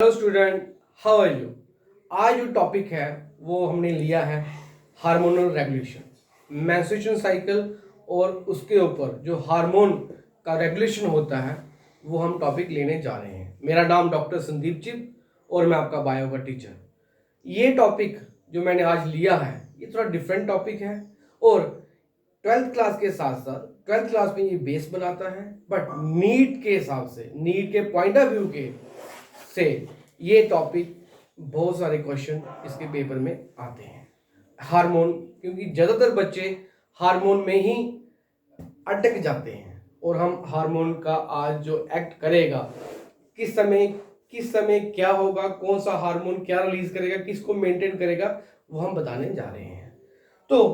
Hello student, how are you. आज जो topic है वो हमने लिया है हार्मोनल रेगुलेशन, मेंस्ट्रुएशन साइकिल और उसके ऊपर जो हार्मोन का रेगुलेशन होता है वो हम टॉपिक लेने जा रहे हैं। मेरा नाम डॉक्टर संदीप चिप और मैं आपका बायो का टीचर। ये टॉपिक जो मैंने आज लिया है ये थोड़ा डिफरेंट टॉपिक है और ट्वेल्थ क्लास के साथ साथ ट्वेल्थ क्लास में ये बेस बनाता है, बट नीट के हिसाब से, नीट के पॉइंट ऑफ व्यू के से ये टॉपिक बहुत सारे क्वेश्चन इसके पेपर में आते हैं। हार्मोन, क्योंकि ज़्यादातर बच्चे हार्मोन में ही अटक जाते हैं और हम हार्मोन का आज जो एक्ट करेगा, किस समय क्या होगा, कौन सा हार्मोन क्या रिलीज करेगा, किसको मेंटेन करेगा, वो हम बताने जा रहे हैं। तो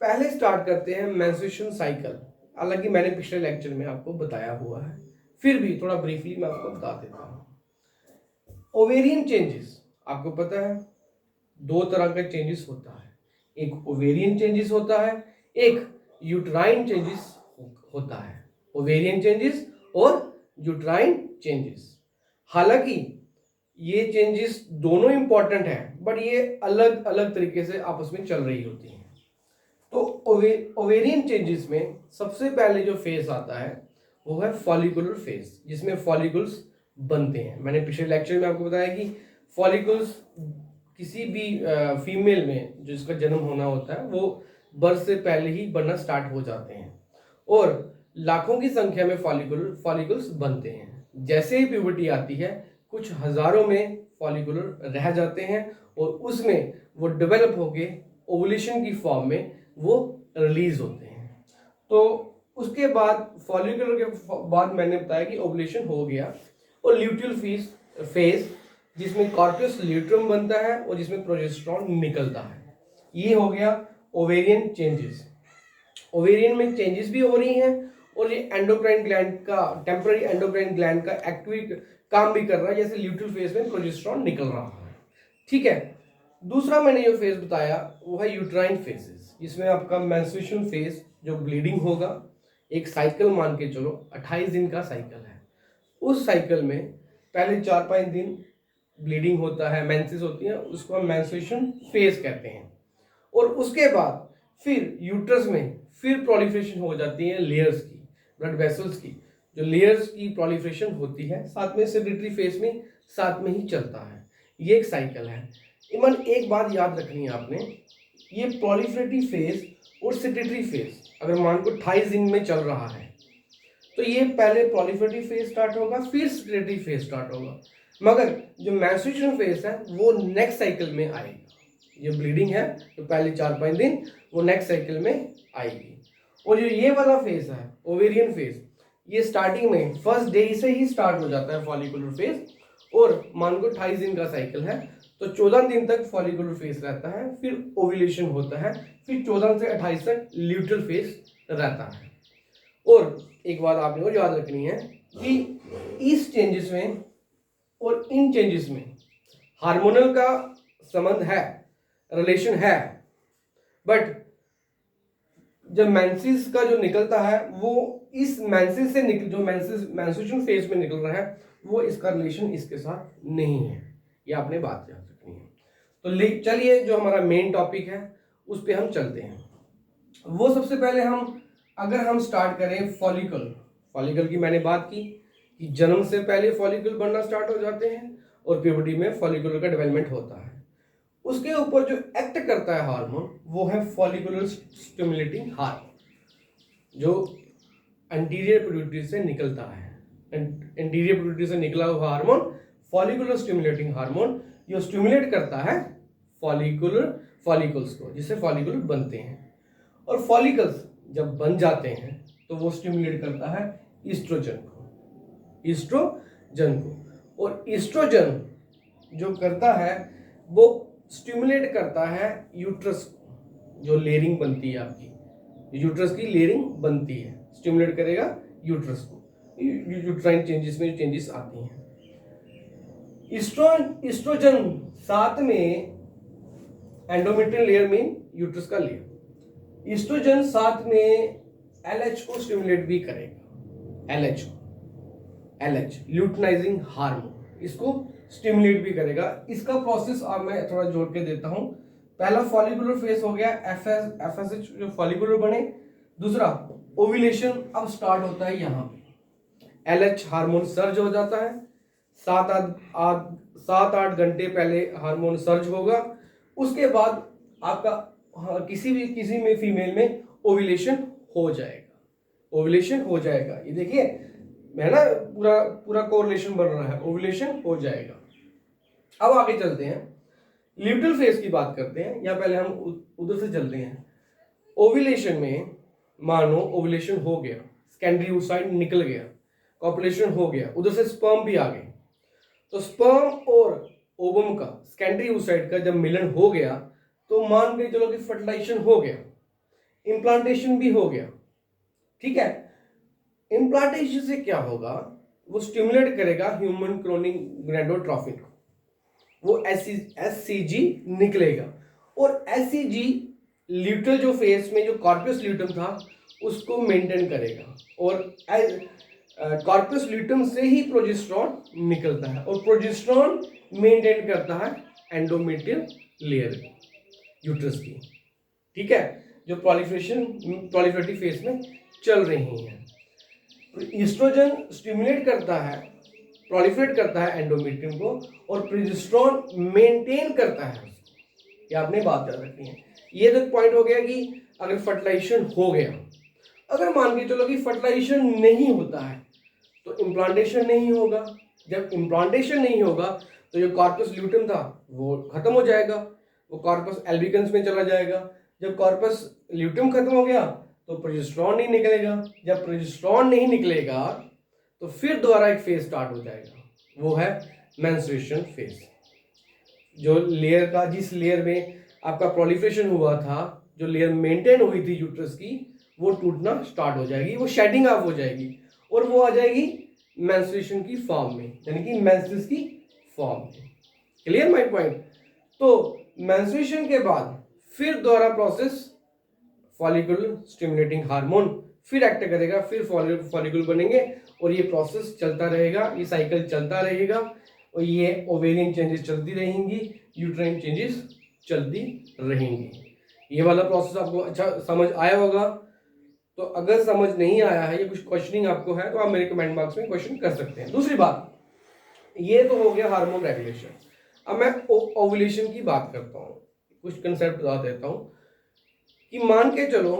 पहले स्टार्ट करते हैं मेंस्ट्रुएशन साइकिल। हालांकि मैंने पिछले लेक्चर में आपको बताया हुआ है, फिर भी थोड़ा ब्रीफली मैं आपको बता देता हूँ। ओवेरियन चेंजेस, आपको पता है दो तरह का चेंजेस होता है, एक ओवेरियन चेंजेस होता है, एक यूट्राइन चेंजेस होता है। ओवेरियन चेंजेस और यूट्राइन चेंजेस, हालांकि ये चेंजेस दोनों इंपॉर्टेंट हैं, बट ये अलग अलग तरीके से आपस में चल रही होती हैं। तो ओवेरियन चेंजेस में सबसे पहले जो फेज आता है वो है फॉलिकुलर फेज, जिसमें फॉलिकल्स बनते हैं। मैंने पिछले लेक्चर में आपको बताया कि फॉलिकल्स किसी भी फीमेल में जिसका जन्म होना होता है वो बर्थ से पहले ही बनना स्टार्ट हो जाते हैं और लाखों की संख्या में फॉलिकल्स बनते हैं। जैसे ही प्यूबर्टी आती है कुछ हजारों में फॉलिकुलर रह जाते हैं और उसमें वो डेवलप होके ओवुलेशन की फॉर्म में वो रिलीज होते हैं। तो उसके बाद फॉलिकुलर के बाद मैंने बताया कि ओवुलेशन हो गया और ल्यूटियल फेज जिसमें कॉर्पस ल्यूट्रम बनता है और जिसमें प्रोजेस्टेरॉन निकलता है। ये हो गया ओवेरियन चेंजेस। ओवेरियन में चेंजेस भी हो रही हैं और ये एंडोक्राइन ग्लैंड का, टेम्पररी एंडोक्राइन ग्लैंड का एक्टिव काम भी कर रहा है, जैसे ल्यूटियल फेज में प्रोजेस्टेरॉन निकल रहा है। ठीक है, दूसरा मैंने जो फेज बताया वो है यूट्राइन फेजेस, जिसमें आपका मेंस्ट्रुएशन फेज जो ब्लीडिंग होगा, एक साइकिल मान के चलो 28 दिन का साइकिल है। उस साइकिल में पहले 4-5 दिन ब्लीडिंग होता है, मेंसेस होती है, उसको हम मेंस्ट्रुएशन फेज कहते हैं। और उसके बाद फिर यूट्रस में फिर प्रोलिफरेशन हो जाती है लेयर्स की, ब्लड वेसल्स की, जो लेयर्स की प्रोलिफरेशन होती है, साथ में सेक्रेटरी फेज में साथ में ही चलता है। ये एक साइकिल है। इमन एक बात याद रखनी है आपने, ये प्रोलिफरेटिव फेज और सेक्रेटरी फेज अगर मान को 28 दिन में चल रहा है तो ये पहले प्रोलिफरेटिव फेज स्टार्ट होगा, फिर सेक्रेटरी फेज स्टार्ट होगा, मगर जो मेंस्ट्रुएशन फेज है वो नेक्स्ट साइकिल में आएगी। जो ब्लीडिंग है तो पहले 4-5 दिन वो नेक्स्ट साइकिल में आएगी। और जो ये वाला फेज है ओवेरियन फेज, ये स्टार्टिंग में फर्स्ट डे से ही स्टार्ट हो जाता है फॉलिकुलर फेज, और मान को 28 दिन का साइकिल है तो 14 दिन तक फॉलिकुलर फेज रहता है, फिर ओव्यूलेशन होता है, फिर 14 से 28 तक ल्यूटियल फेज रहता है। और एक बात आपने और याद रखनी है कि इस चेंजेस में और इन चेंजेस में हार्मोनल का संबंध है, रिलेशन है, बट जब मेंसेस का जो निकलता है वो इस मेंसेस से निकल, जो मेंस्ट्रुएशन फेज में निकल रहा है वो इसका रिलेशन इसके साथ नहीं है। ये आपने बात याद रखनी है। तो चलिए जो हमारा मेन टॉपिक है उस पर हम चलते हैं। वो सबसे पहले अगर हम स्टार्ट करें फॉलिकल की मैंने बात की कि जन्म से पहले फॉलिकल बनना स्टार्ट हो जाते हैं और प्यूबर्टी में फॉलिकुलर का डेवलपमेंट होता है। उसके ऊपर जो एक्ट करता है हार्मोन वो है फॉलिकुलर स्टिमुलेटिंग हार्मोन, जो एंटीरियर पिट्यूटरी से निकलता है। एंटीरियर पिट्यूटरी से निकला हुआ हार्मोन फॉलिकुलर स्टिमुलेटिंग हार्मोन, जो स्टिमुलेट करता है फॉलिकल्स को, जिससे फॉलिकुलर बनते हैं। और फॉलिकल्स जब बन जाते हैं तो वो स्टिमुलेट करता है ईस्ट्रोजन को, और ईस्ट्रोजन जो करता है वो स्टिमुलेट करता है यूट्रस को, जो लेयरिंग बनती है आपकी, यूट्रस की लेयरिंग बनती है, स्टिमुलेट करेगा यूट्रस को। यूट्राइन चेंजेस में चेंजेस आती हैं। ईस्ट्रोजन साथ में एंडोमेट्रियल लेयर में यूट्रस का लेयर, ईस्ट्रोजन साथ में LH को स्टिमुलेट भी करेगा, LH ल्यूटिनाइजिंग हार्मोन, इसको स्टिमुलेट भी करेगा। इसका प्रोसेस अब मैं थोड़ा जोड़ के देता हूं। पहला फॉलिकुलर फेज हो गया, एफएसएच जो फॉलिकुलर बने। दूसरा ओव्यूलेशन अब स्टार्ट होता है, यहाँ पे एलएच हार्मोन सर्ज हो जाता है। 7-8 घंटे पहले हार्मोन सर्ज होगा। उसके बाद आपका किसी में फीमेल में ओव्यूलेशन हो जाएगा। ओव्यूलेशन हो जाएगा, ये देखिए है ना, पूरा कोरिलेशन बन रहा है, ओव्यूलेशन हो जाएगा। अब आगे चलते हैं, ल्यूटल फेज की बात करते हैं, या पहले हम उधर से चलते हैं। ओव्यूलेशन में मानो ओव्यूलेशन हो गया, सेकेंडरी oocyte निकल गया, कॉपुलेशन हो गया, उधर से स्पर्म भी आ गए। तो स्पर्म और ओवम का, सेकेंडरी oocyte का जब मिलन हो गया तो मान के चलो कि फर्टिलाइजेशन हो गया, इम्प्लांटेशन भी हो गया। ठीक है, इम्प्लांटेशन से क्या होगा, वो स्टिमुलेट करेगा ह्यूमन क्रोनिक गोनेडोट्रॉफिन को, वो एससीजी निकलेगा, और एससीजी ल्यूटल जो फेस में जो कॉर्पस ल्यूटम था उसको मेंटेन करेगा, और कॉर्पस ल्यूटम से ही प्रोजेस्टेरॉन निकलता है, और प्रोजेस्टेरॉन मेंटेन करता है एंडोमेट्रियल लेयर यूट्रस की। ठीक है, जो प्रोलिफरेटिव फेज में चल रही है। ईस्ट्रोजन स्टिमुलेट करता है, प्रोलिफरेट करता है एंडोमेट्रियम को, और प्रोजेस्टेरॉन मेंटेन करता है। ये आपने बात याद रखनी है। ये तो पॉइंट हो गया कि अगर फर्टिलाइजेशन हो गया, अगर मान के चलो कि फर्टिलाइजेशन नहीं होता है तो इम्प्लांटेशन नहीं होगा। जब इम्प्लांटेशन नहीं होगा तो जो कॉर्पस ल्यूटम था वो खत्म हो जाएगा, वो कॉर्पस एल्बिकन्स में चला जाएगा। जब कॉर्पस ल्यूटम खत्म हो गया तो प्रोजेस्टेरॉन नहीं निकलेगा। जब प्रोजेस्टेरॉन नहीं निकलेगा तो फिर दोबारा एक फेज स्टार्ट हो जाएगा, वो है मेंस्ट्रुएशन फेज। जो लेयर का, जिस लेयर में आपका प्रोलिफरेशन हुआ था, जो लेयर मेंटेन हुई थी यूट्रस की, वो टूटना स्टार्ट हो जाएगी, वो शेडिंग ऑफ हो जाएगी, और वो आ जाएगी मेंस्ट्रुएशन की फॉर्म में, यानी कि मेंसेस की फॉर्म में। Clear my point? तो मेंस्ट्रुएशन के बाद फिर दोबारा प्रोसेस, फॉलिकुलर स्टिमुलेटिंग हार्मोन फिर एक्ट करेगा, फिर फॉलिकुल बनेंगे, और ये प्रोसेस चलता रहेगा, ये साइकिल चलता रहेगा, और ये ओवेरियन चेंजेस चलती रहेंगी, यूट्राइन चेंजेस चलती रहेंगी। ये वाला प्रोसेस आपको अच्छा समझ आया होगा। तो अगर समझ नहीं आया है या कुछ क्वेश्चनिंग आपको है तो आप मेरे कमेंट बॉक्स में क्वेश्चन कर सकते हैं। दूसरी बात, ये तो हो गया हार्मोन रेगुलेशन। अब मैं ओवुलेशन की बात करता हूँ, कुछ कंसेप्ट बता देता हूँ कि मान के चलो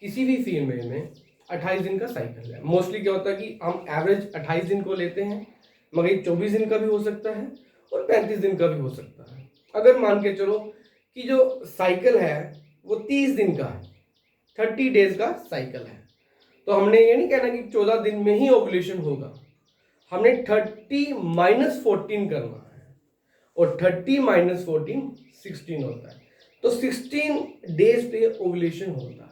किसी भी फीमेल में 28 दिन का साइकिल है। मोस्टली क्या होता है कि हम एवरेज 28 दिन को लेते हैं, मगर 24 दिन का भी हो सकता है और 35 दिन का भी हो सकता है। अगर मान के चलो कि जो साइकिल है वो 30 दिन का है, 30 डेज का साइकिल है, तो हमने ये नहीं कहना कि 14 दिन में ही ओवुलेशन होगा, हमने 30-14 करना है, और 30-14 16 होता है, तो 16 डेज पे ओवुलेशन होता है।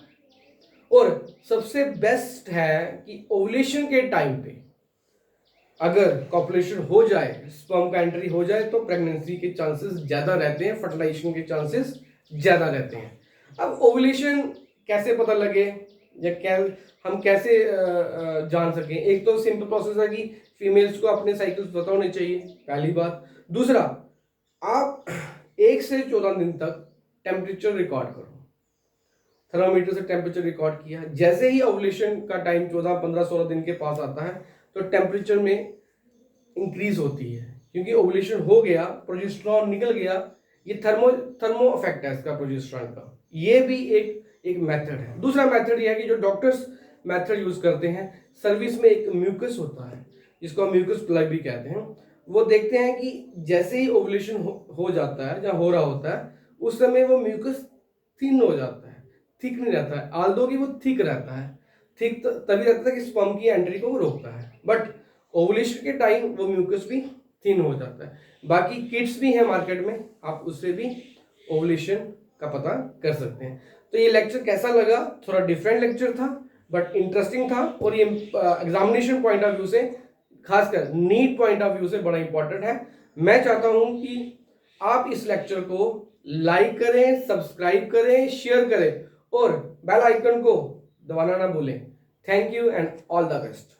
और सबसे बेस्ट है कि ओवुलेशन के टाइम पे अगर कॉपुलेशन हो जाए, स्पर्म का एंट्री हो जाए, तो प्रेगनेंसी के चांसेस ज़्यादा रहते हैं, फर्टिलाइजेशन के चांसेस ज़्यादा रहते हैं। अब ओवुलेशन कैसे पता लगे या हम कैसे जान सकें? एक तो सिंपल प्रोसेस है कि फीमेल्स को अपने साइकिल्स पता होने चाहिए, पहली बात। दूसरा, आप 1 से 14 दिन तक टेम्परेचर रिकॉर्ड करो, थर्मामीटर से टेम्परेचर रिकॉर्ड किया। जैसे ही ओवुलेशन का टाइम 14, 15, 16 दिन के पास आता है तो टेम्परेचर में इंक्रीज होती है, क्योंकि ओवुलेशन हो गया, प्रोजेस्टेरॉन निकल गया। ये थर्मो इफेक्ट है इसका, प्रोजेस्टेरॉन का। ये भी एक मेथड है। दूसरा मेथड ये है कि जो डॉक्टर्स मेथड यूज करते हैं, सर्विस में एक म्यूकस होता है जिसको हम म्यूकस प्लग भी कहते हैं। वो देखते हैं कि जैसे ही ओवुलेशन हो जाता है या हो रहा होता है, उस समय वो म्यूकस थिन हो जाता है, थिक नहीं रहता है। आल्दो कि वो थिक रहता है, थिक तभी रहता है कि स्पर्म की एंट्री को वो रोकता है, बट ओवुलेशन के टाइम वो म्यूकस भी थिन हो जाता है। बाकी किट्स भी हैं मार्केट में, आप उससे भी ओवुलेशन का पता कर सकते हैं। तो ये लेक्चर कैसा लगा? थोड़ा डिफरेंट लेक्चर था बट इंटरेस्टिंग था, और ये एग्जामिनेशन पॉइंट ऑफ व्यू से, खासकर नीट पॉइंट ऑफ व्यू से बड़ा इंपॉर्टेंट है। मैं चाहता हूं कि आप इस लेक्चर को लाइक करें, सब्सक्राइब करें, शेयर करें, और बेल आइकन को दबाना ना भूलें। Thank you and all the best.